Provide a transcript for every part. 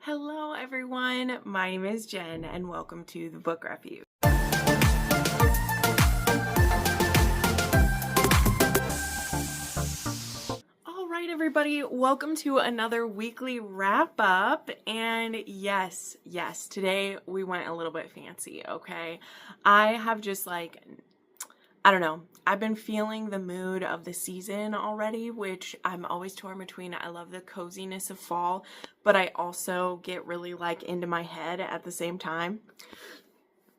Hello everyone, my name is Jen and welcome to the Book Review. Alright everybody, welcome to another weekly wrap up, and yes, today we went a little bit fancy, okay? I have just I don't know, I've been feeling the mood of the season already, which I'm always torn between. I love the coziness of fall, but I also get really into my head at the same time.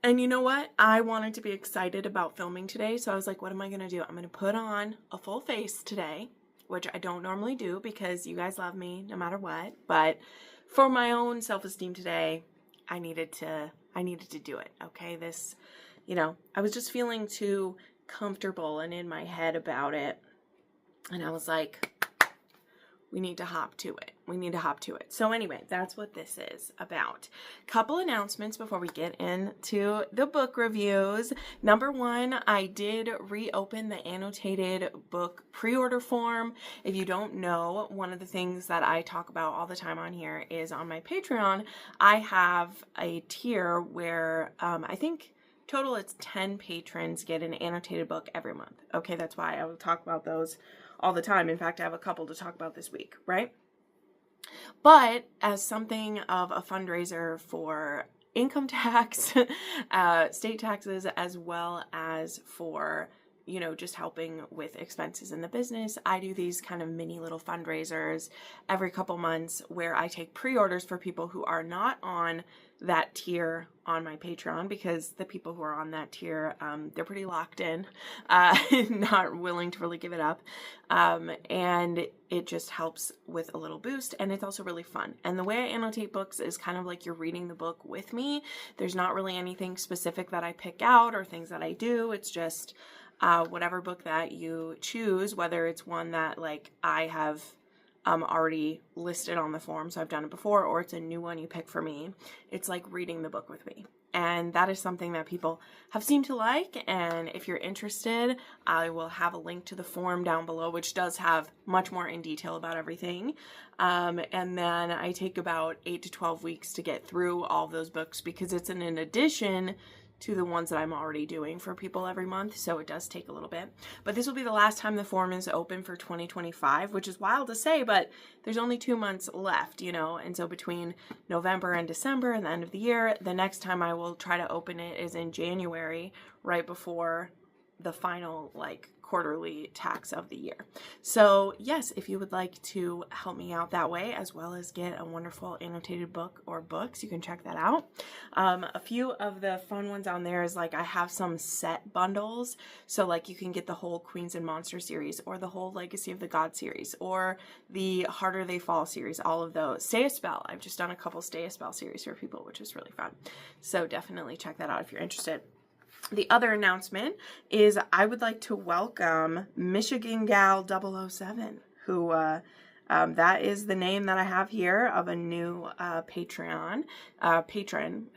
And you know what? I wanted to be excited about filming today, so I was like, what am I going to do? I'm going to put on a full face today, which I don't normally do because you guys love me no matter what, but for my own self-esteem today, I needed to do it, okay? I was just feeling too comfortable and in my head about it, and I was like, we need to hop to it. So anyway, that's what this is about. Couple announcements before we get into the book reviews. Number one, I did reopen the annotated book pre-order form. If you don't know, one of the things that I talk about all the time on here is on my Patreon, I have a tier where I think total it's 10 patrons get an annotated book every month. Okay, that's why I will talk about those all the time. In fact, I have a couple to talk about this week, right? But as something of a fundraiser for income tax, state taxes, as well as for just helping with expenses in the business, I do these kind of mini little fundraisers every couple months where I take pre-orders for people who are not on that tier on my Patreon, because the people who are on that tier, they're pretty locked in, not willing to really give it up, and it just helps with a little boost, and it's also really fun. And the way I annotate books is kind of like you're reading the book with me. There's not really anything specific that I pick out or things that I do. It's just whatever book that you choose, whether it's one that I have already listed on the form, so I've done it before, or it's a new one you pick for me. It's like reading the book with me. And that is something that people have seemed to like, and if you're interested, I will have a link to the form down below, which does have much more in detail about everything. And then I take about 8 to 12 weeks to get through all those books, because it's in addition to the ones that I'm already doing for people every month, so it does take a little bit. But this will be the last time the form is open for 2025, which is wild to say, but there's only 2 months left, and so between November and December and the end of the year, the next time I will try to open it is in January, right before the final quarterly tax of the year. So yes, if you would like to help me out that way, as well as get a wonderful annotated book or books, you can check that out. A few of the fun ones on there is I have some set bundles, so you can get the whole Queens and Monsters series, or the whole Legacy of the God series, or the Harder They Fall series, all of those. Stay a Spell, I've just done a couple Stay a Spell series for people, which is really fun. So definitely check that out if you're interested. The other announcement is I would like to welcome Michigan Gal 007, who that is the name that I have here of a new patron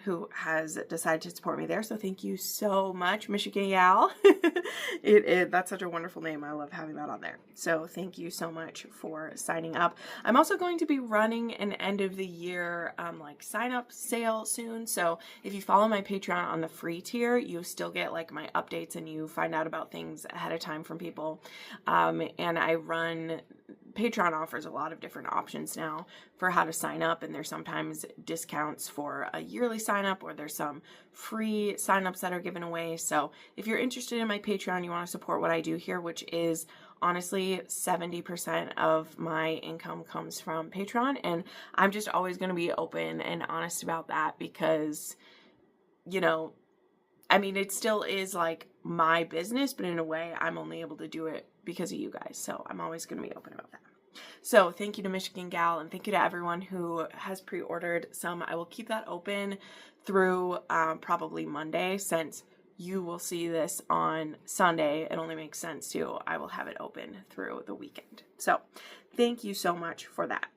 who has decided to support me there. So thank you so much, Michigan Gal. That's such a wonderful name. I love having that on there. So thank you so much for signing up. I'm also going to be running an end of the year sign up sale soon. So if you follow my Patreon on the free tier, you still get my updates and you find out about things ahead of time from people. And I run Patreon offers a lot of different options now for how to sign up, and there's sometimes discounts for a yearly sign up, or there's some free signups that are given away. So if you're interested in my Patreon, you want to support what I do here, which is honestly 70% of my income comes from Patreon, and I'm just always going to be open and honest about that, because it still is my business, but in a way I'm only able to do it because of you guys. So I'm always going to be open about that. So thank you to Michigan Gal, and thank you to everyone who has pre-ordered some. I will keep that open through probably Monday, since you will see this on Sunday. It only makes sense to, I will have it open through the weekend. So thank you so much for that.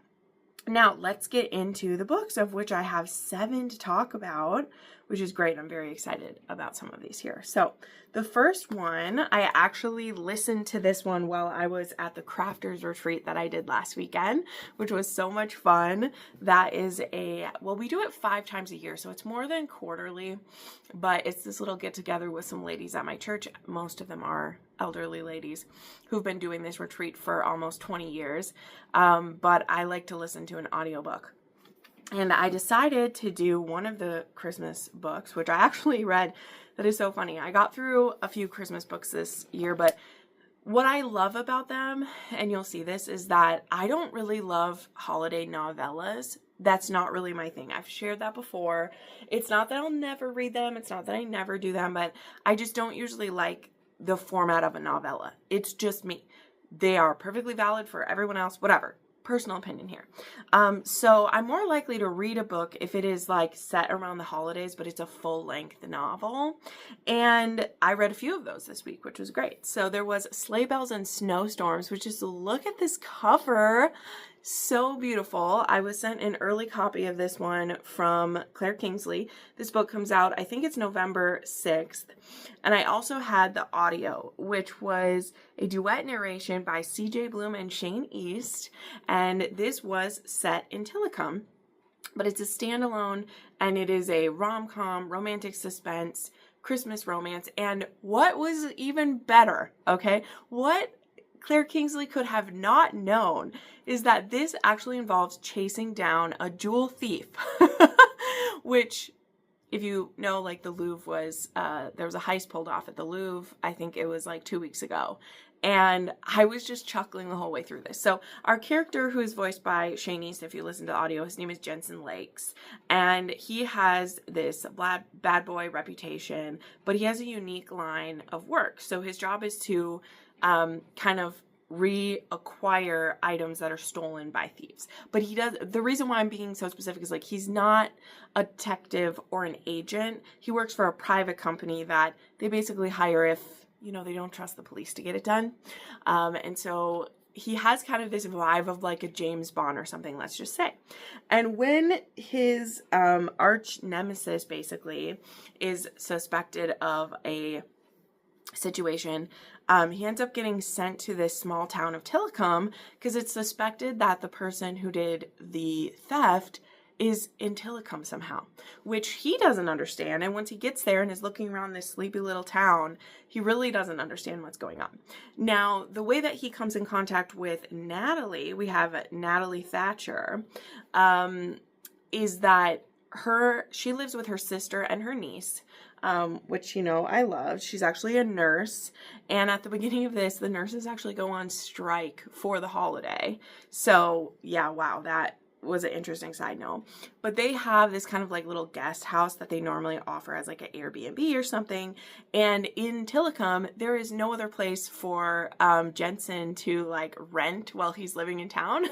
Now let's get into the books, of which I have 7 to talk about, which is great. I'm very excited about some of these here. So the first one, I actually listened to this one while I was at the crafters retreat that I did last weekend, which was so much fun. That is well, we do it 5 times a year, so it's more than quarterly, but it's this little get together with some ladies at my church. Most of them are elderly ladies who've been doing this retreat for almost 20 years. But I like to listen to an audiobook. And I decided to do one of the Christmas books, which I actually read. That is so funny. I got through a few Christmas books this year, but what I love about them, and you'll see this, is that I don't really love holiday novellas. That's not really my thing. I've shared that before. It's not that I'll never read them. It's not that I never do them, but I just don't usually like the format of a novella. It's just me. They are perfectly valid for everyone else, whatever. Personal opinion here. So I'm more likely to read a book if it is like set around the holidays, but it's a full-length novel. And I read a few of those this week, which was great. So there was Sleigh Bells and Snowstorms, which is, look at this cover. So beautiful. I was sent an early copy of this one from Claire Kingsley. This book comes out, I think it's November 6th. And I also had the audio, which was a duet narration by CJ Bloom and Shane East. And this was set in Tillicum, but it's a standalone, and it is a rom-com, romantic suspense, Christmas romance. And what was even better, okay? What Claire Kingsley could have not known is that this actually involves chasing down a jewel thief, which, if you know, like the Louvre was, there was a heist pulled off at the Louvre. I think it was like 2 weeks ago. And I was just chuckling the whole way through this. So our character, who is voiced by Shane East, if you listen to the audio, his name is Jensen Lakes. And he has this bad boy reputation, but he has a unique line of work. So his job is to kind of reacquire items that are stolen by thieves. But he does, the reason why I'm being so specific is like, he's not a detective or an agent. He works for a private company that they basically hire if, you know, they don't trust the police to get it done. And so he has kind of this vibe of like a James Bond or something, let's just say. And when his arch nemesis basically is suspected of a situation, he ends up getting sent to this small town of Tillicum because it's suspected that the person who did the theft is in Tillicum somehow, which he doesn't understand. And once he gets there and is looking around this sleepy little town, he really doesn't understand what's going on. Now, the way that he comes in contact with Natalie, we have Natalie Thatcher, is that she lives with her sister and her niece, which, you know, I love. She's actually a nurse. And at the beginning of this, the nurses actually go on strike for the holiday. So yeah, wow, that was an interesting side note. But they have this kind of like little guest house that they normally offer as like an Airbnb or something. And in Tillicum, there is no other place for Jensen to like rent while he's living in town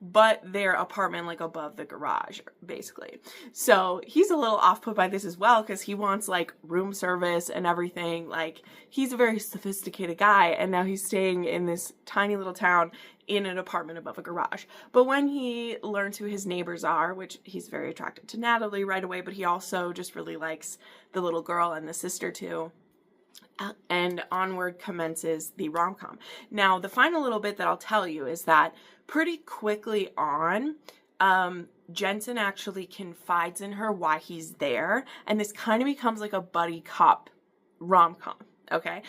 but their apartment like above the garage, basically. So he's a little off put by this as well because he wants like room service and everything. Like, he's a very sophisticated guy, and now he's staying in this tiny little town in an apartment above a garage. But when he learns who his neighbors are, which he's very attracted to Natalie right away, but he also just really likes the little girl and the sister too. And onward commences the rom-com. Now, the final little bit that I'll tell you is that pretty quickly on, Jensen actually confides in her why he's there, and this kind of becomes like a buddy cop rom-com. Okay,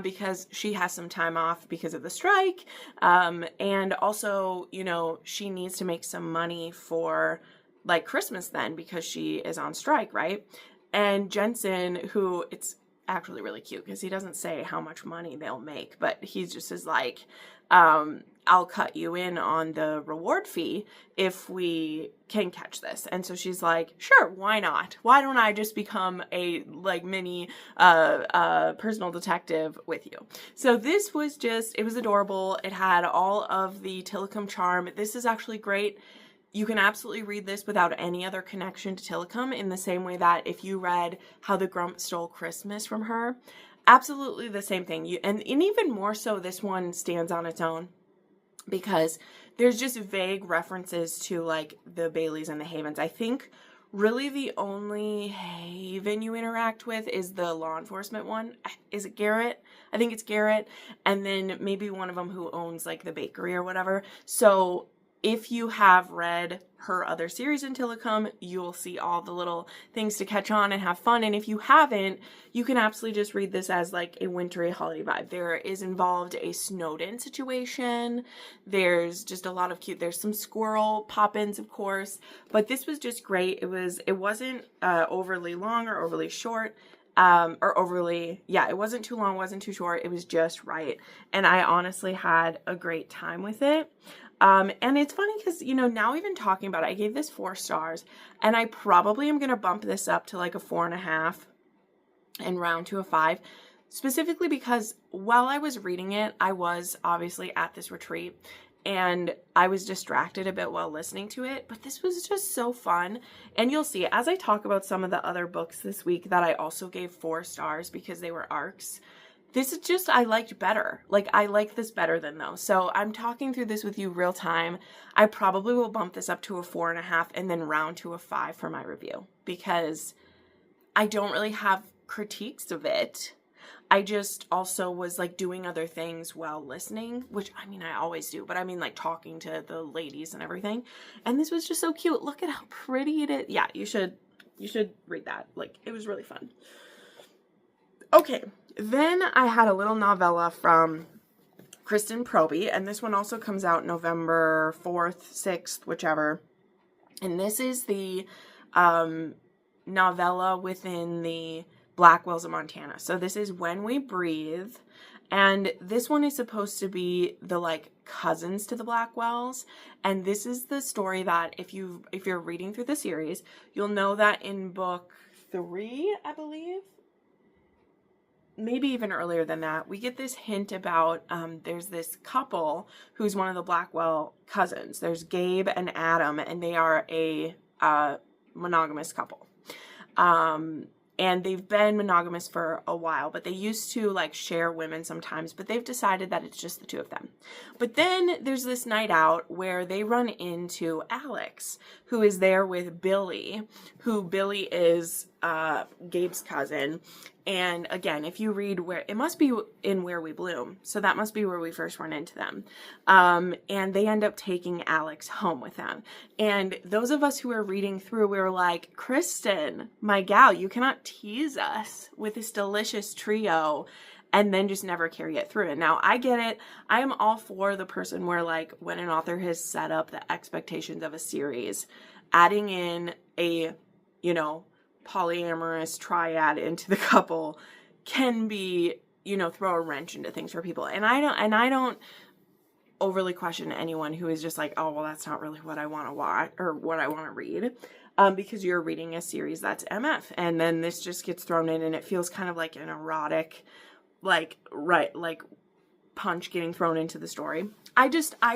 because she has some time off because of the strike, and also, you know, she needs to make some money for like Christmas then because she is on strike, right? And Jensen, who, it's actually really cute because he doesn't say how much money they'll make, but he just is like, I'll cut you in on the reward fee if we can catch this. And so she's like, sure, why not? Why don't I just become a like mini personal detective with you? So this was just, it was adorable. It had all of the Tillicum charm. This is actually great. You can absolutely read this without any other connection to Tillicum, in the same way that if you read How the Grump Stole Christmas from her, absolutely the same thing. And even more so, this one stands on its own because there's just vague references to like the Baileys and the Havens. I think Really the only Haven you interact with is the law enforcement one. Is it Garrett? I think it's Garrett. And then maybe one of them who owns like the bakery or whatever. So if you have read her other series in Tillicum, you'll see all the little things to catch on and have fun. And if you haven't, you can absolutely just read this as like a wintry holiday vibe. There is involved a snowed-in situation. There's just a lot of cute, there's some squirrel pop-ins, of course, but this was just great. It wasn't overly long or overly short. It wasn't too long, wasn't too short. It was just right. And I honestly had a great time with it. And it's funny because, now even talking about it, I gave this 4 stars, and I probably am going to bump this up to like a 4.5 and round to a 5, specifically because while I was reading it, I was obviously at this retreat and I was distracted a bit while listening to it, but this was just so fun. And you'll see as I talk about some of the other books this week that I also gave 4 stars because they were arcs. This is just, I liked better. Like, I like this better than those. So I'm talking through this with you real time. I probably will bump this up to a 4.5 and then round to a 5 for my review because I don't really have critiques of it. I just also was like doing other things while listening, which I mean, I always do, but I mean like talking to the ladies and everything. And this was just so cute. Look at how pretty it is. Yeah, you should read that. Like, it was really fun. Okay. Then I had a little novella from Kristen Proby, and this one also comes out November 4th, 6th, whichever. And this is the novella within the Blackwells of Montana. So this is When We Breathe, and this one is supposed to be the like cousins to the Blackwells. And this is the story that if you're reading through the series, you'll know that in book 3, I believe, maybe even earlier than that, we get this hint about there's this couple who's one of the Blackwell cousins. There's Gabe and Adam, and they are a monogamous couple. And they've been monogamous for a while, but they used to like share women sometimes, but they've decided that it's just the 2 of them. But then there's this night out where they run into Alex, who is there with Billy, who Billy is Gabe's cousin. And again, if you read it must be in Where We Bloom. So that must be where we first run into them. And they end up taking Alex home with them. And those of us who are reading through, we were like, Kristen, my gal, you cannot tease us with this delicious trio and then just never carry it through. And now I get it. I am all for the person where like when an author has set up the expectations of a series, adding in a, polyamorous triad into the couple can be, throw a wrench into things for people. And I don't overly question anyone who is just like, oh, well, that's not really what I want to watch or what I want to read. Because you're reading a series that's MF, and then this just gets thrown in and it feels kind of like an erotic, like punch getting thrown into the story. I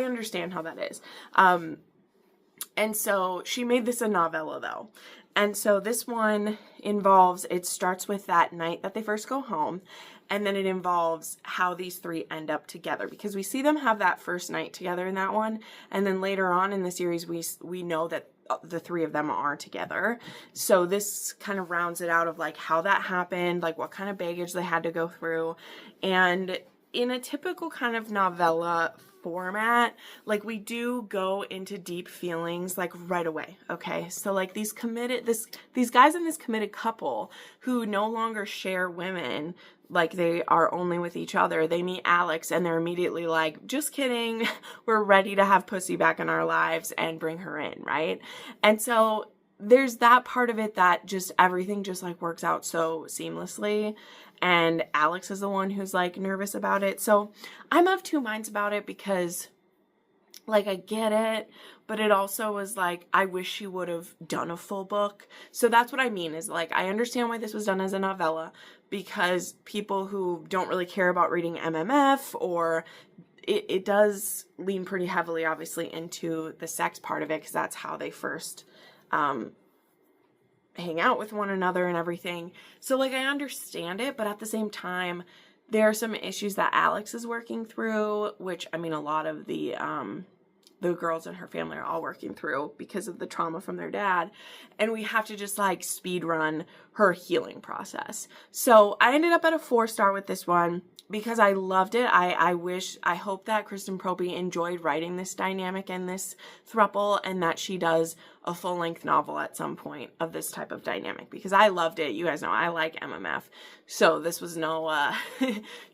understand how that is. And so she made this a novella though. And so this one it starts with that night that they first go home, and then it involves how these 3 end up together, because we see them have that first night together in that one, and then later on in the series we know that the 3 of them are together. So this kind of rounds it out of like how that happened, like what kind of baggage they had to go through. And in a typical kind of novella format, like we do go into deep feelings like right away. Okay. So like these guys in this committed couple who no longer share women, like they are only with each other. They meet Alex and they're immediately like, just kidding. We're ready to have pussy back in our lives and bring her in. Right. And so there's that part of it that just everything just like works out so seamlessly. And Alex is the one who's like nervous about it. So I'm of 2 minds about it because like I get it, but it also was like, I wish she would have done a full book. So that's what I mean is like, I understand why this was done as a novella, because people who don't really care about reading MMF, or it does lean pretty heavily obviously into the sex part of it, because that's how they first hang out with one another and everything. So like I understand it, but at the same time there are some issues that Alex is working through, which I mean a lot of the the girls in her family are all working through because of the trauma from their dad. And we have to just like speed run her healing process. So I ended up at a 4-star with this one because I loved it. I hope that Kristen Proppe enjoyed writing this dynamic and this throuple, and that she does a full-length novel at some point of this type of dynamic, because I loved it. You guys know I like MMF, so this was no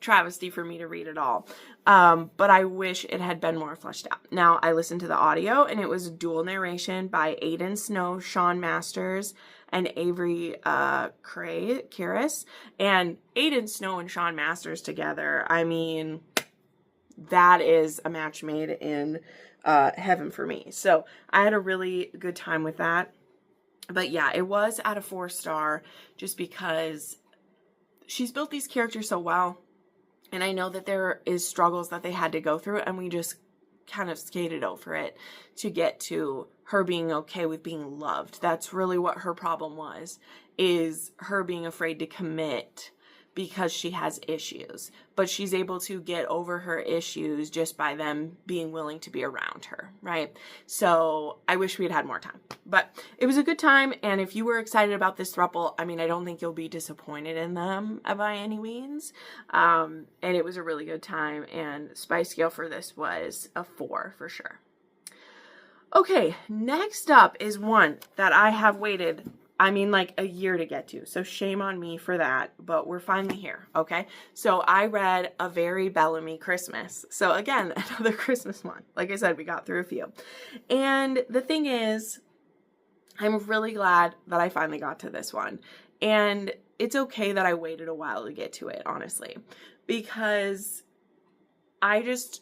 travesty for me to read it all. But I wish it had been more fleshed out. Now, I listened to the audio, and it was dual narration by Aidan Snow, Sean Masters, and Avery Karras. And Aidan Snow and Sean Masters together, I mean, that is a match made in heaven for me. So I had a really good time with that. But yeah, it was at a 4-star just because she's built these characters so well. And I know that there is struggles that they had to go through, and we just kind of skated over it to get to her being okay with being loved. That's really what her problem was, is her being afraid to commit because she has issues. But she's able to get over her issues just by them being willing to be around her, right? So I wish we had had more time. But it was a good time, and if you were excited about this throuple, I mean, I don't think you'll be disappointed in them by any means. And it was a really good time, and spice scale for this was a 4 for sure. Okay, next up is one that I have waited, I mean, like a year to get to. So shame on me for that, but we're finally here, okay? So I read A Very Bellamy Christmas. So again, another Christmas one. Like I said, we got through a few. And the thing is, I'm really glad that I finally got to this one. And it's okay that I waited a while to get to it, honestly, because I just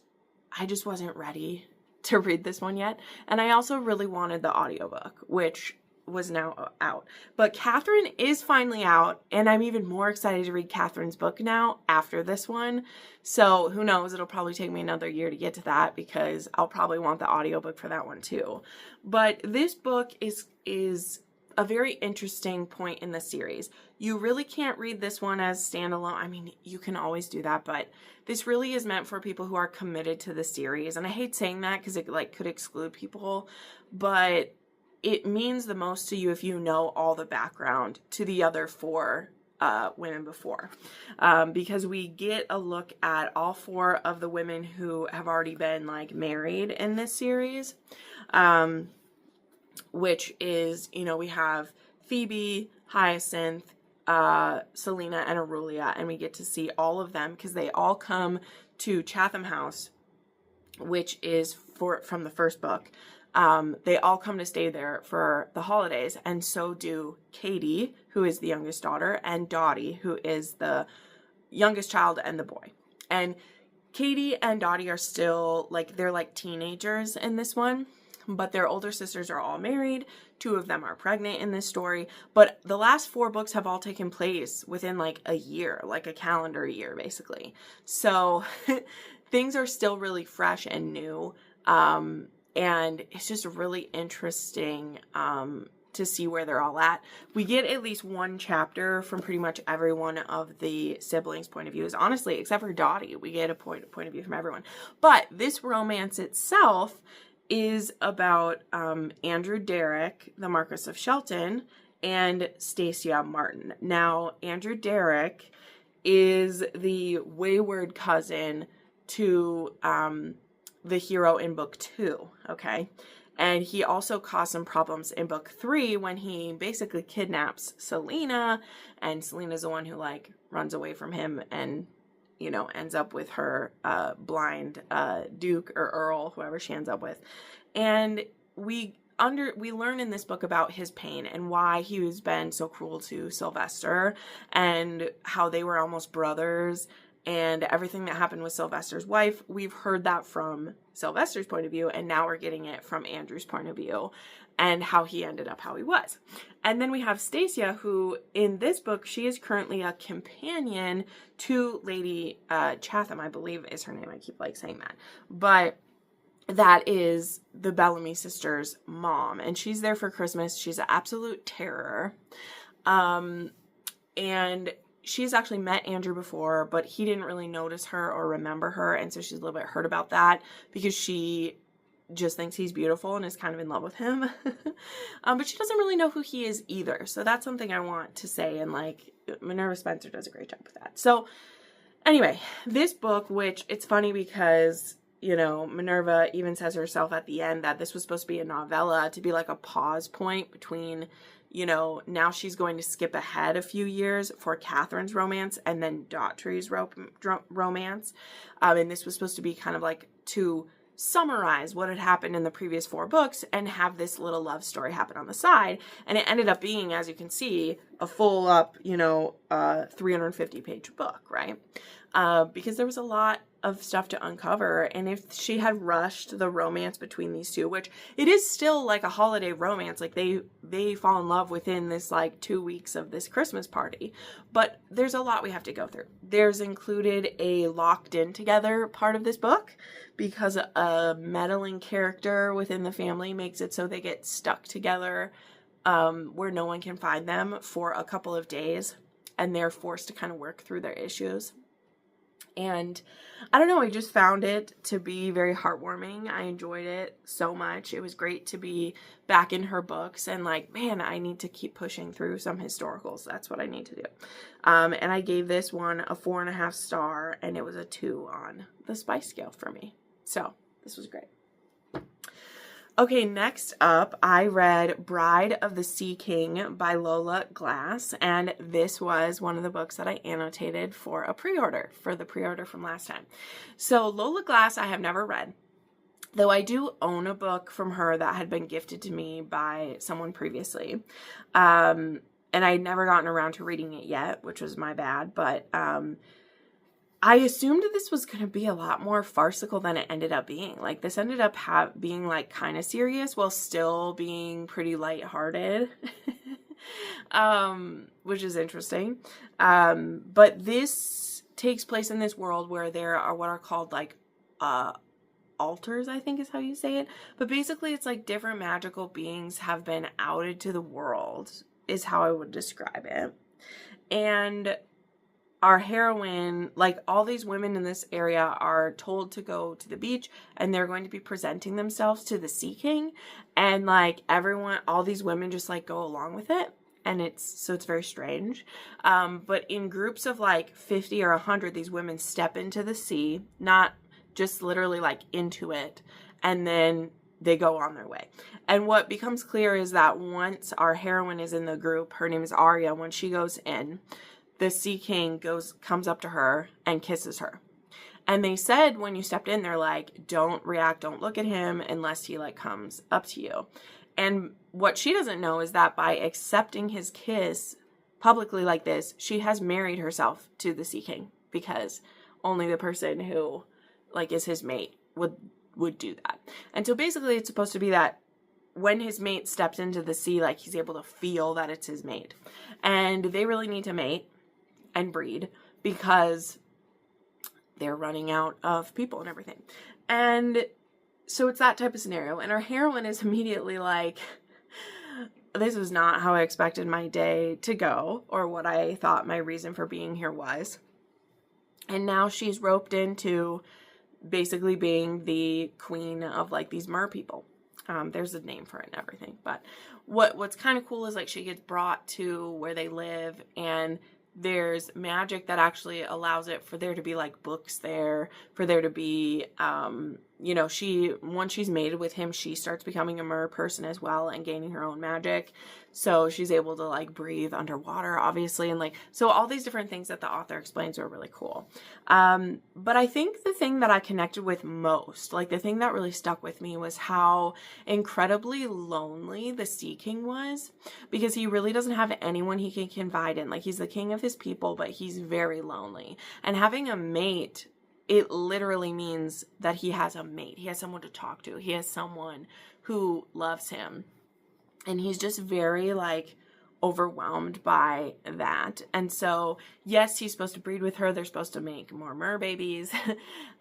wasn't ready to read this one yet. And I also really wanted the audiobook, which was now out. But Catherine is finally out, and I'm even more excited to read Catherine's book now after this one. So who knows, it'll probably take me another year to get to that, because I'll probably want the audiobook for that one too. But this book is a very interesting point in the series. You really can't read this one as standalone. I mean, you can always do that, but this really is meant for people who are committed to the series. And I hate saying that because it like could exclude people, but it means the most to you if you know all the background to the other 4 women before, because we get a look at all 4 of the women who have already been like married in this series, which is, you know, we have Phoebe, Hyacinth, Selena, and Aurelia, and we get to see all of them because they all come to Chatham House, which is from the first book. They all come to stay there for the holidays, and so do Katie, who is the youngest daughter, and Dottie, who is the youngest child and the boy. And Katie and Dottie are still, like, they're like teenagers in this one, but their older sisters are all married. 2 of them are pregnant in this story, but the last 4 books have all taken place within like a year, like a calendar year, basically. So things are still really fresh and new. And it's just really interesting to see where they're all at. We get at least one chapter from pretty much every one of the siblings' point of views. Honestly, except for Dottie, we get a point of view from everyone. But this romance itself is about Andrew Derrick, the Marquis of Shelton, and Stacia Martin. Now, Andrew Derrick is the wayward cousin to the hero in book 2, okay? And he also caused some problems in book 3 when he basically kidnaps Selena, and Selena's the one who like runs away from him and, you know, ends up with her blind Duke or Earl, whoever she ends up with. And we learn in this book about his pain and why he has been so cruel to Sylvester, and how they were almost brothers, and everything that happened with Sylvester's wife. We've heard that from Sylvester's point of view, and now we're getting it from Andrew's point of view, and how he ended up how he was. And then we have Stacia, who in this book, she is currently a companion to Lady Chatham, I believe is her name. I keep like saying that. But that is the Bellamy sisters' mom, and she's there for Christmas. She's an absolute terror. And she's actually met Andrew before, but he didn't really notice her or remember her, and so she's a little bit hurt about that, because she just thinks he's beautiful and is kind of in love with him. But she doesn't really know who he is either. So that's something I want to say. And like Minerva Spencer does a great job with that. So anyway, this book, which it's funny because, you know, Minerva even says herself at the end that this was supposed to be a novella to be like a pause point between, you know, now she's going to skip ahead a few years for Catherine's romance and then Daughtry's romance. And this was supposed to be kind of like to summarize what had happened in the previous 4 books and have this little love story happen on the side. And it ended up being, as you can see, a full up, you know, 350-page book, right? Because there was a lot of stuff to uncover. And if she had rushed the romance between these two, which it is still like a holiday romance, like they fall in love within this like 2 weeks of this Christmas party, but there's a lot we have to go through. There's included a locked in together part of this book because a meddling character within the family makes it so they get stuck together where no one can find them for a couple of days, and they're forced to kind of work through their issues. And I don't know, I just found it to be very heartwarming. I enjoyed it so much. It was great to be back in her books and like, man, I need to keep pushing through some historicals. That's what I need to do. And I gave this one a 4.5 star, and it was a 2 on the spice scale for me. So this was great. Okay, next up, I read Bride of the Sea King by Lola Glass, and this was one of the books that I annotated for a pre-order, for the pre-order from last time. So Lola Glass I have never read, though I do own a book from her that had been gifted to me by someone previously, and I had never gotten around to reading it yet, which was my bad, but I assumed this was going to be a lot more farcical than it ended up being. Like, this ended up being, like, kind of serious while still being pretty lighthearted, which is interesting. But this takes place in this world where there are what are called, like, altars, I think is how you say it. But basically, it's like different magical beings have been outed to the world, is how I would describe it. And our heroine, like all these women in this area are told to go to the beach and they're going to be presenting themselves to the Sea King. And like everyone, all these women just like go along with it. And it's very strange. But in groups of like 50 or 100, these women step into the sea, not just literally like into it. And then they go on their way. And what becomes clear is that once our heroine is in the group, her name is Arya, when she goes in, the Sea King comes up to her and kisses her. And they said when you stepped in, they're like, don't react, don't look at him unless he like comes up to you. And what she doesn't know is that by accepting his kiss publicly like this, she has married herself to the Sea King, because only the person who like is his mate would do that. And so basically it's supposed to be that when his mate steps into the sea, like he's able to feel that it's his mate. And they really need to mate and breed because they're running out of people and everything. And so it's that type of scenario. And our heroine is immediately like, this was not how I expected my day to go or what I thought my reason for being here was. And now she's roped into basically being the queen of like these mer people. There's a name for it and everything. But what's kind of cool is like she gets brought to where they live, and there's magic that actually allows it for there to be like books there, for there to be, you know, once she's mated with him, she starts becoming a mer person as well and gaining her own magic. So she's able to like breathe underwater, obviously. And like, so all these different things that the author explains are really cool. But I think the thing that I connected with most, like the thing that really stuck with me, was how incredibly lonely the Sea King was, because he really doesn't have anyone he can confide in. Like, he's the king of his people, but he's very lonely. And having a mate, it literally means that he has a mate. He has someone to talk to. He has someone who loves him. And he's just very, like, overwhelmed by that. And so, yes, he's supposed to breed with her. They're supposed to make more mer babies.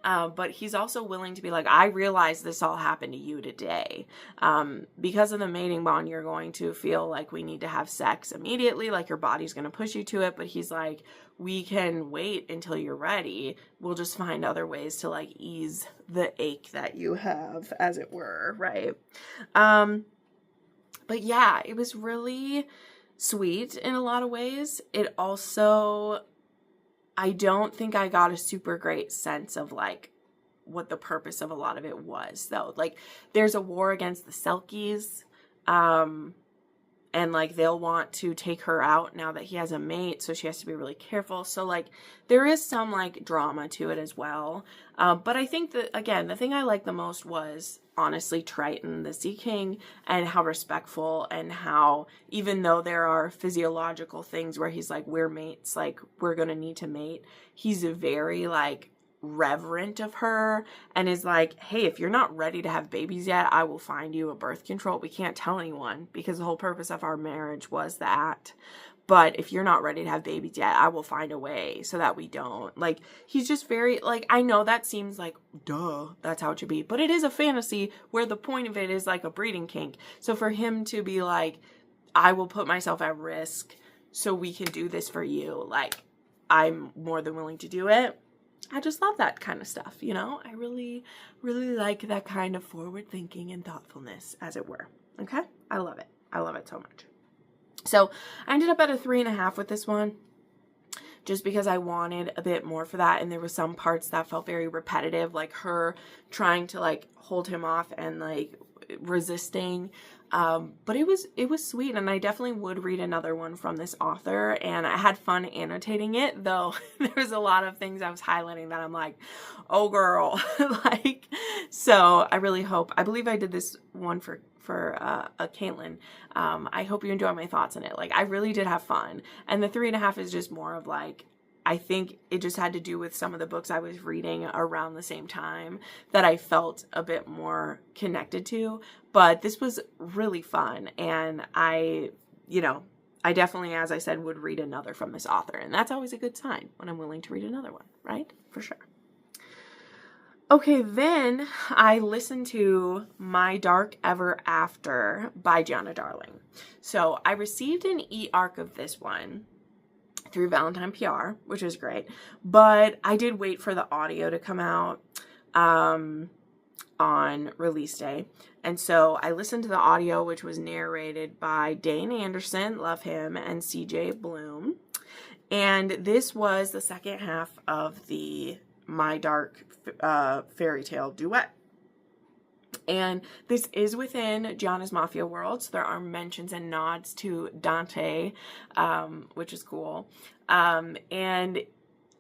But he's also willing to be like, I realize this all happened to you today. Because of the mating bond, you're going to feel like we need to have sex immediately. Like your body's going to push you to it. But he's like, we can wait until you're ready. We'll just find other ways to like ease the ache that you have, as it were. Right. But yeah, it was really sweet in a lot of ways. It also, I don't think I got a super great sense of like what the purpose of a lot of it was, though. Like there's a war against the Selkies, and like they'll want to take her out now that he has a mate, so she has to be really careful. So like there is some like drama to it as well. But I think that, again, the thing I liked the most was honestly Triton, the Sea King, and how respectful, and how even though there are physiological things where he's like, we're mates, like we're gonna need to mate, he's very like reverent of her and is like, hey, if you're not ready to have babies yet, I will find you a birth control. We can't tell anyone because the whole purpose of our marriage was that. But if you're not ready to have babies yet, I will find a way so that we don't. Like, he's just very, like, I know that seems like, duh, that's how it should be. But it is a fantasy where the point of it is like a breeding kink. So for him to be like, I will put myself at risk so we can do this for you, like, I'm more than willing to do it. I just love that kind of stuff, you know? I really, really like that kind of forward thinking and thoughtfulness, as it were. Okay? I love it. I love it so much. So I ended up at a 3.5 with this one, just because I wanted a bit more for that. And there were some parts that felt very repetitive, like her trying to like hold him off and like resisting. But it was sweet, and I definitely would read another one from this author, and I had fun annotating it, though there was a lot of things I was highlighting that I'm like, oh girl, like, so I really hope, I believe I did this one for a Caitlin. I hope you enjoy my thoughts on it. Like, I really did have fun, and the 3.5 is just more of like, I think it just had to do with some of the books I was reading around the same time that I felt a bit more connected to. But this was really fun. And I definitely, as I said, would read another from this author. And that's always a good sign when I'm willing to read another one, right? For sure. Okay, then I listened to My Dark Ever After by Gianna Darling. So I received an e-arc of this one through Valentine PR, which is great. But I did wait for the audio to come out on release day. And so I listened to the audio, which was narrated by Dane Anderson, love him, and CJ Bloom. And this was the second half of the My Dark fairy tale duet. And this is within Gianna's Mafia world, so there are mentions and nods to Dante, which is cool. And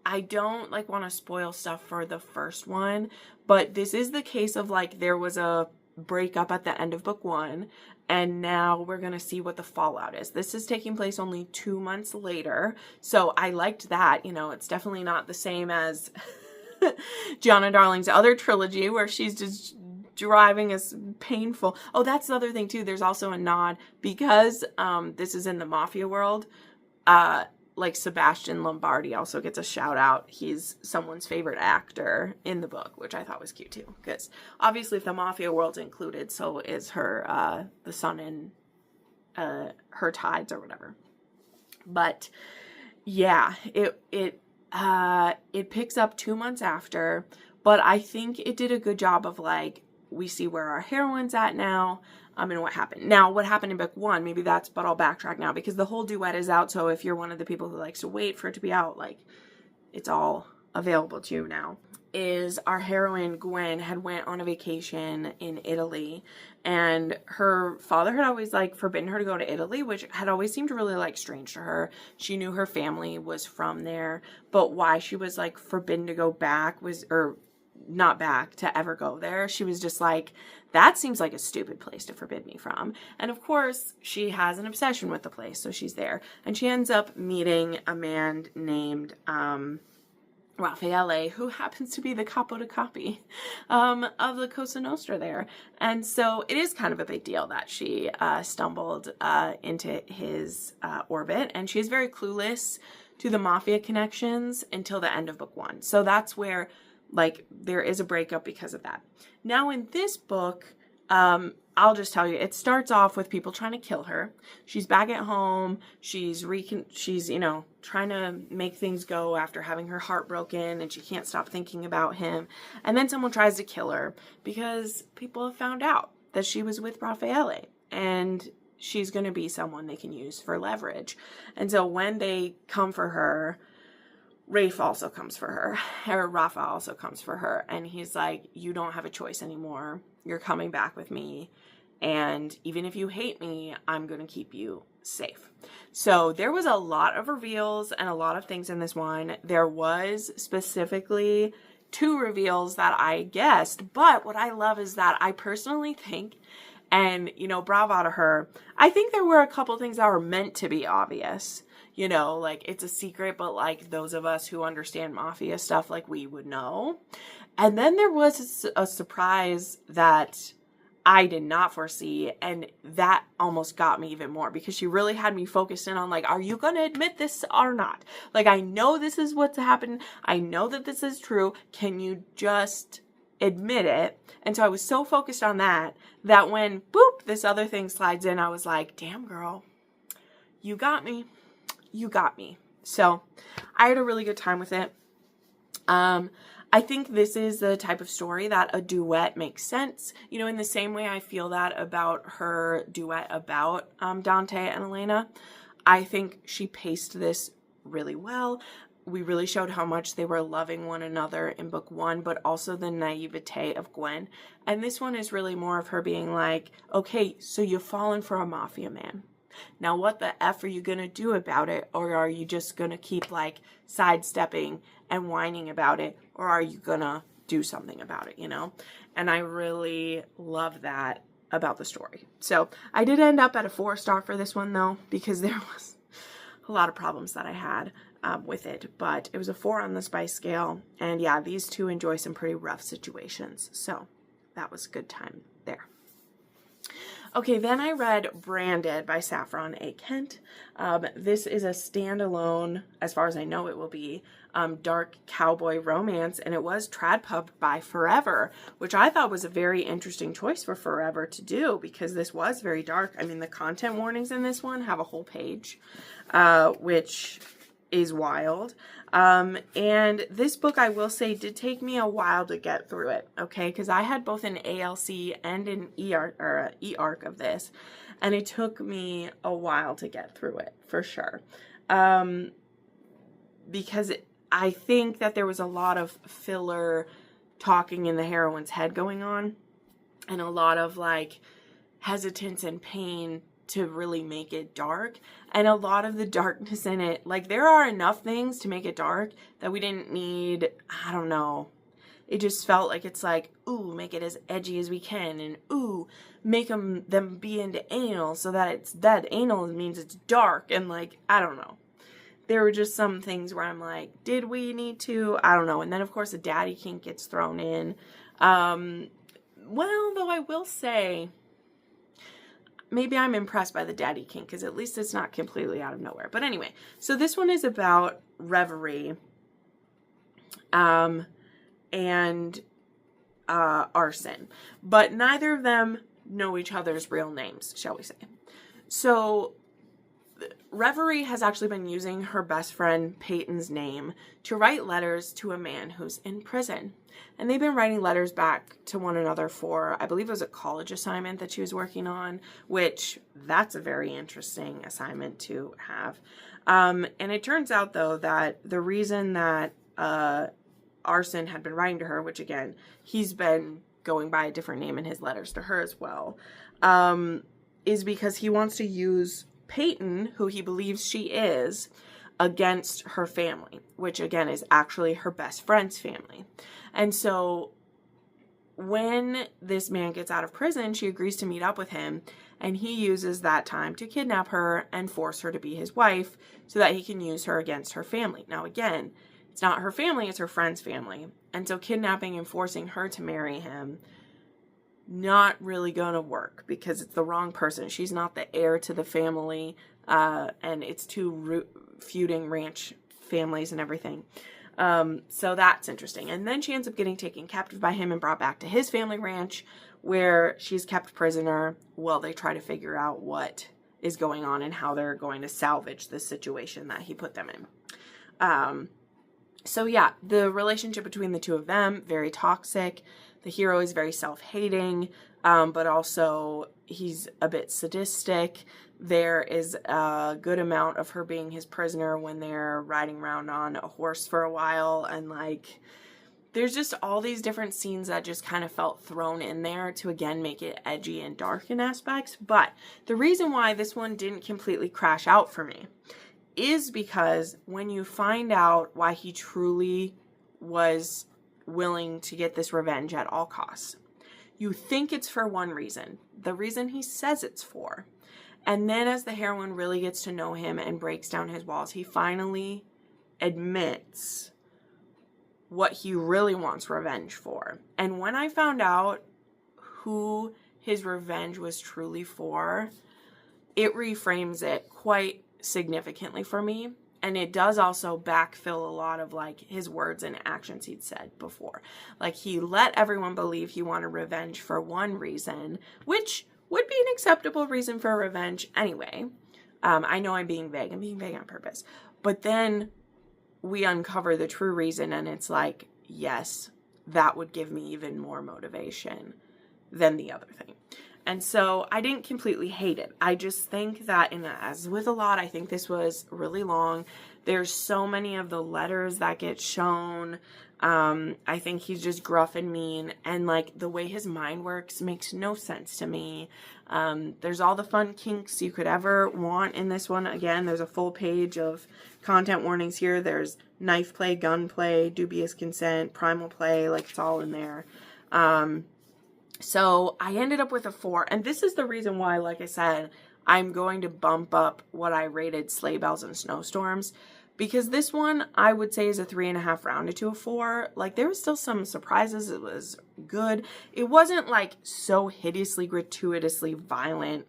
I don't like want to spoil stuff for the first one, but this is the case of like there was a breakup at the end of book 1, and now we're going to see what the fallout is. This is taking place only 2 months later, so I liked that. You know, it's definitely not the same as Gianna Darling's other trilogy where she's just driving us painful. Oh, that's the other thing too. There's also a nod because this is in the Mafia world. Like Sebastian Lombardi also gets a shout out. He's someone's favorite actor in the book, which I thought was cute too. Because obviously, if the Mafia world's included, so is her the son in Her Tides or whatever. But yeah, it picks up 2 months after. But I think it did a good job of like, we see where our heroine's at now, and what happened. Now, what happened in book 1, maybe but I'll backtrack now, because the whole duet is out, so if you're one of the people who likes to wait for it to be out, like, it's all available to you now, is our heroine, Gwen, had went on a vacation in Italy, and her father had always, like, forbidden her to go to Italy, which had always seemed really, like, strange to her. She knew her family was from there, but why she was, like, forbidden to go back was, or not back to ever go there. She was just like, that seems like a stupid place to forbid me from. And of course, she has an obsession with the place, so she's there. And she ends up meeting a man named Raffaele, who happens to be the capo di capi of the Cosa Nostra there. And so it is kind of a big deal that she stumbled into his orbit, and she's very clueless to the mafia connections until the end of book 1. So that's where, like, there is a breakup because of that. Now in this book, I'll just tell you, it starts off with people trying to kill her. She's back at home. She's you know, trying to make things go after having her heart broken, and she can't stop thinking about him. And then someone tries to kill her because people have found out that she was with Raffaele, and she's going to be someone they can use for leverage. And so when they come for her, Rafa also comes for her, and he's like, you don't have a choice anymore. You're coming back with me, and even if you hate me, I'm going to keep you safe. So there was a lot of reveals and a lot of things in this one. There was specifically 2 reveals that I guessed, but what I love is that I personally think, and, you know, bravo to her, I think there were a couple things that were meant to be obvious. You know, like, it's a secret, but, like, those of us who understand mafia stuff, like, we would know. And then there was a surprise that I did not foresee, and that almost got me even more, because she really had me focused in on, like, are you going to admit this or not? Like, I know this is what's happened. I know that this is true. Can you just admit it? And so I was so focused on that when, boop, this other thing slides in, I was like, damn, girl, you got me. You got me. So I had a really good time with it. I think this is the type of story that a duet makes sense. You know, in the same way I feel that about her duet about Dante and Elena. I think she paced this really well. We really showed how much they were loving one another in book 1, but also the naivete of Gwen. And this one is really more of her being like, okay, so you've fallen for a mafia man. Now, what the F are you going to do about it? Or are you just going to keep, like, sidestepping and whining about it? Or are you going to do something about it, you know? And I really love that about the story. So I did end up at a 4-star for this one, though, because there was a lot of problems that I had with it. But it was a 4 on the spice scale. And yeah, these two enjoy some pretty rough situations. So that was a good time there. Okay, then I read Branded by Saffron A. Kent. This is a standalone, as far as I know it will be, dark cowboy romance, and it was trad-pubbed by Forever, which I thought was a very interesting choice for Forever to do, because this was very dark. I mean, the content warnings in this one have a whole page, which is wild. And this book, I will say, did take me a while to get through it, okay? Because I had both an ALC and an e-arc of this, and it took me a while to get through it, for sure. Because I think that there was a lot of filler talking in the heroine's head going on, and a lot of, like, hesitance and pain to really make it dark. And a lot of the darkness in it, like, there are enough things to make it dark that we didn't need, I don't know. It just felt like it's like, ooh, make it as edgy as we can, and ooh, make them be into anal so that it's that anal means it's dark, and, like, I don't know. There were just some things where I'm like, did we need to? I don't know. And then, of course, a daddy kink gets thrown in. Well, though I will say, maybe I'm impressed by the daddy kink, because at least it's not completely out of nowhere. But anyway, so this one is about reverie and arson. But neither of them know each other's real names, shall we say. So Reverie has actually been using her best friend Peyton's name to write letters to a man who's in prison. And they've been writing letters back to one another for, I believe it was a college assignment that she was working on, which that's a very interesting assignment to have. And it turns out, though, that the reason that Arson had been writing to her, which again, he's been going by a different name in his letters to her as well, is because he wants to use Peyton, who he believes she is, against her family, which again is actually her best friend's family. And so when this man gets out of prison, she agrees to meet up with him, and he uses that time to kidnap her and force her to be his wife so that he can use her against her family. Now again, It's not her family, it's her friend's family. And so kidnapping and forcing her to marry him, not really gonna work because it's the wrong person. She's not the heir to the family, and it's two feuding ranch families and everything. So that's interesting. And then she ends up getting taken captive by him and brought back to his family ranch, where she's kept prisoner while they try to figure out what is going on and how they're going to salvage the situation that he put them in. So yeah, the relationship between the two of them, very toxic. The hero is very self-hating, but also he's a bit sadistic. There is a good amount of her being his prisoner when they're riding around on a horse for a while, and like, there's just all these different scenes that just kind of felt thrown in there to, again, make it edgy and dark in aspects. But the reason why this one didn't completely crash out for me is because when you find out why he truly was willing to get this revenge at all costs, you think it's for one reason, the reason he says it's for. And then as the heroine really gets to know him and breaks down his walls, he finally admits what he really wants revenge for. And when I found out who his revenge was truly for, it reframes it quite significantly for me. And it does also backfill a lot of like his words and actions he'd said before. Like, he let everyone believe he wanted revenge for one reason, which would be an acceptable reason for revenge anyway. I know I'm being vague. I'm being vague on purpose. But then we uncover the true reason, and it's like, yes, that would give me even more motivation than the other thing. And so I didn't completely hate it. I just think that, as with a lot, I think this was really long. There's so many of the letters that get shown. I think he's just gruff and mean, and like the way his mind works makes no sense to me. There's all the fun kinks you could ever want in this one. Again, there's a full page of content warnings here. There's knife play, gun play, dubious consent, primal play, like it's all in there. So I ended up with a 4, and this is the reason why, like I said, I'm going to bump up what I rated Sleigh Bells and Snowstorms, because this one I would say is a 3.5 rounded to a 4. Like, there was still some surprises. It was good. It wasn't like so hideously, gratuitously violent.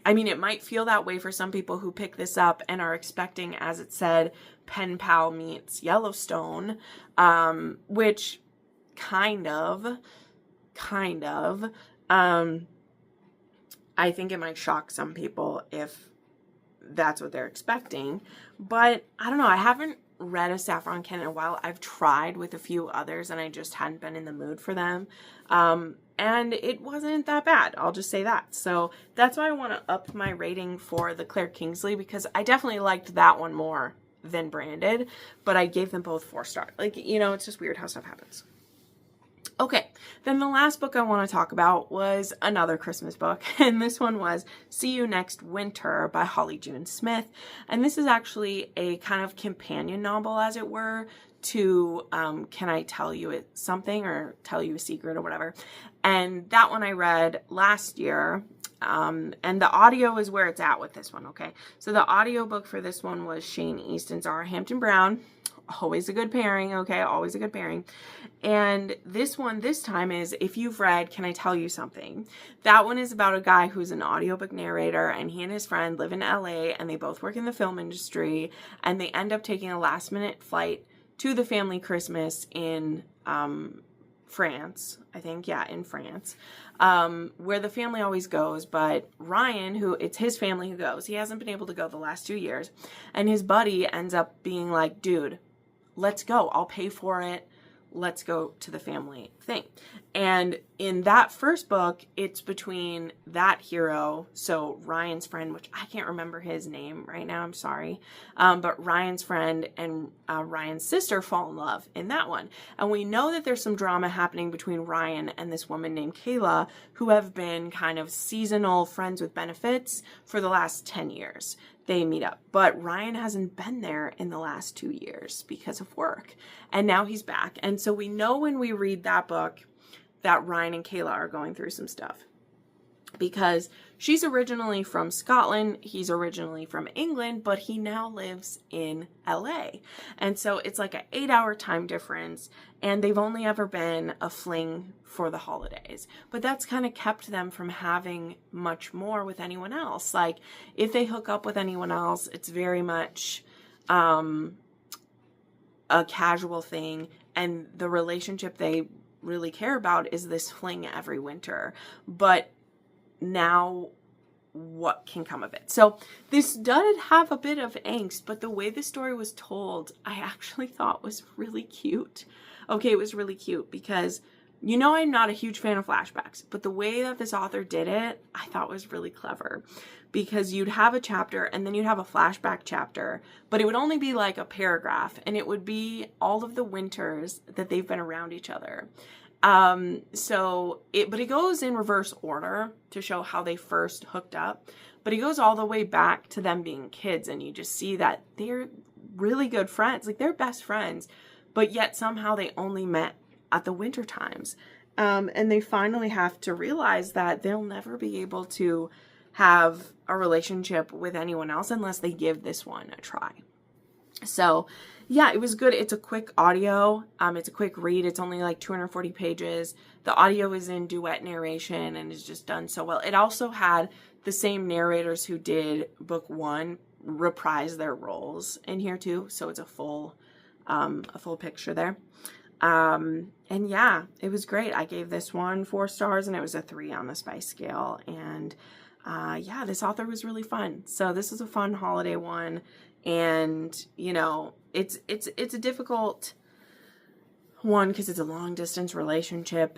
I mean, it might feel that way for some people who pick this up and are expecting, as it said, Pen Pal meets Yellowstone, which kind of. I think it might shock some people if that's what they're expecting. But I don't know. I haven't read a Saffron Ken in a while. I've tried with a few others, and I just hadn't been in the mood for them. And it wasn't that bad. I'll just say that. So that's why I want to up my rating for the Claire Kingsley, because I definitely liked that one more than Branded, but I gave them both 4 stars. Like, you know, it's just weird how stuff happens. Okay, then the last book I want to talk about was another Christmas book, and this one was See You Next Winter by Holly June Smith. And this is actually a kind of companion novel, as it were, to Can I Tell You Something, or Tell You a Secret, or whatever. And that one I read last year, and the audio is where it's at with this one, okay? So the audiobook for this one was Shane Easton's Zara Hampton Brown. Always a good pairing, okay? Always a good pairing. And this one this time is, if you've read Can I Tell You Something? That one is about a guy who's an audiobook narrator, and he and his friend live in LA, and they both work in the film industry, and they end up taking a last-minute flight to the family Christmas in France, I think, yeah, in France, where the family always goes, but Ryan, who, it's his family who goes, he hasn't been able to go the last 2 years, and his buddy ends up being like, dude, let's go, I'll pay for it, let's go to the family thing. And in that first book, it's between that hero, so Ryan's friend, which I can't remember his name right now, I'm sorry, but Ryan's friend and Ryan's sister fall in love in that one. And we know that there's some drama happening between Ryan and this woman named Kayla, who have been kind of seasonal friends with benefits for the last 10 years. They meet up, but Ryan hasn't been there in the last 2 years because of work, and now he's back. And so we know when we read that book that Ryan and Kayla are going through some stuff. because she's originally from Scotland, he's originally from England, but he now lives in LA. And so it's like an 8-hour time difference, and they've only ever been a fling for the holidays. But that's kind of kept them from having much more with anyone else. Like, if they hook up with anyone else, it's very much a casual thing, and the relationship they really care about is this fling every winter. But now what can come of it? So this does have a bit of angst, but the way the story was told, I actually thought was really cute. Okay, it was really cute because, you know, I'm not a huge fan of flashbacks, but the way that this author did it, I thought was really clever, because you'd have a chapter and then you'd have a flashback chapter, but it would only be like a paragraph, and it would be all of the winters that they've been around each other. But it goes in reverse order to show how they first hooked up, but it goes all the way back to them being kids, and you just see that they're really good friends, like they're best friends, but yet somehow they only met at the winter times. And they finally have to realize that they'll never be able to have a relationship with anyone else unless they give this one a try. So yeah, it was good. It's a quick audio. It's a quick read. It's only like 240 pages. The audio is in duet narration and is just done so well. It also had the same narrators who did book one reprise their roles in here too. So it's a full picture there. And yeah, it was great. I gave this one 4 stars, and it was a 3 on the spice scale. And yeah, this author was really fun. So this is a fun holiday one. And, you know, it's a difficult one because it's a long distance relationship,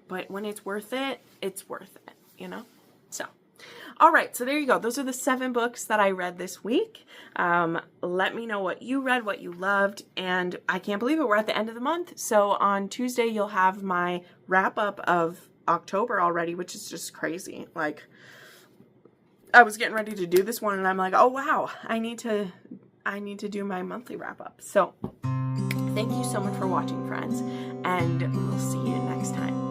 but when it's worth it, you know? So, all right. So there you go. Those are the 7 books that I read this week. Let me know what you read, what you loved. And I can't believe it. We're at the end of the month. So on Tuesday, you'll have my wrap up of October already, which is just crazy. Like, I was getting ready to do this one, and I'm like, oh wow, I need to do my monthly wrap up. So thank you so much for watching, friends, and we'll see you next time.